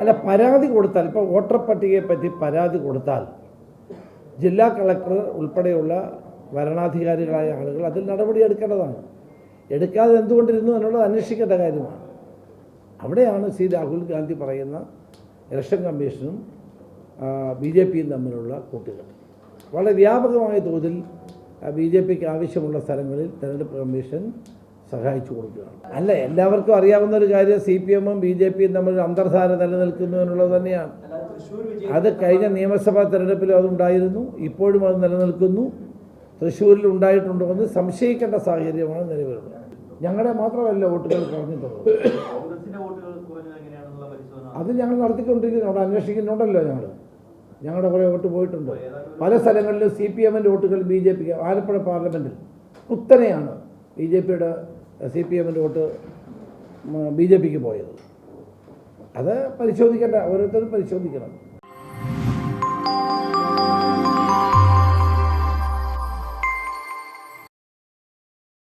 അല്ല, പരാതി കൊടുത്താൽ, ഇപ്പോൾ വോട്ടർ പട്ടികയെ പറ്റി പരാതി കൊടുത്താൽ ജില്ലാ കളക്ടർ ഉൾപ്പെടെയുള്ള ഭരണാധികാരികളായ ആളുകൾ അതിൽ നടപടി എടുക്കേണ്ടതാണ്. എടുക്കാതെ എന്തുകൊണ്ടിരുന്നു എന്നുള്ളത് അന്വേഷിക്കേണ്ട കാര്യമാണ്. അവിടെയാണ് ശ്രീ രാഹുൽ ഗാന്ധി പറയുന്ന ഇലക്ഷൻ കമ്മീഷനും BJPയും തമ്മിലുള്ള കൂട്ടുകെട്ട്. വളരെ വ്യാപകമായ തോതിൽ BJPക്ക് ആവശ്യമുള്ള സ്ഥലങ്ങളിൽ തെരഞ്ഞെടുപ്പ് കമ്മീഷൻ സഹായിച്ചു കൊടുക്കുകയാണ്. അല്ല, എല്ലാവർക്കും അറിയാവുന്ന ഒരു കാര്യം CPM-ഉം BJPയും തമ്മിൽ അന്തർധാര നിലനിൽക്കുന്നു എന്നുള്ളത് തന്നെയാണ്. അത് കഴിഞ്ഞ നിയമസഭാ തെരഞ്ഞെടുപ്പിലും അതുണ്ടായിരുന്നു, ഇപ്പോഴും അത് നിലനിൽക്കുന്നു. തൃശ്ശൂരിൽ ഉണ്ടായിട്ടുണ്ടോ എന്ന് സംശയിക്കേണ്ട സാഹചര്യമാണ് നിലവിലുള്ളത്. ഞങ്ങളുടെ മാത്രമല്ല വോട്ടുകൾ കുറഞ്ഞിട്ടുള്ളത്, അത് ഞങ്ങൾ നടത്തിക്കൊണ്ടിരിക്കുന്നു. അവിടെ അന്വേഷിക്കുന്നുണ്ടല്ലോ. ഞങ്ങളുടെ കുറേ വോട്ട് പോയിട്ടുണ്ട്. പല സ്ഥലങ്ങളിലും CPM-ൻ്റെ വോട്ടുകൾ BJPക്ക്, ആലപ്പുഴ പാർലമെൻറ്റിൽ കുത്തനെയാണ് BJPയുടെ CPM-ൻ്റെ വോട്ട് BJPക്ക് പോയത്. അത് പരിശോധിക്കേണ്ട, ഓരോരുത്തരും പരിശോധിക്കണം.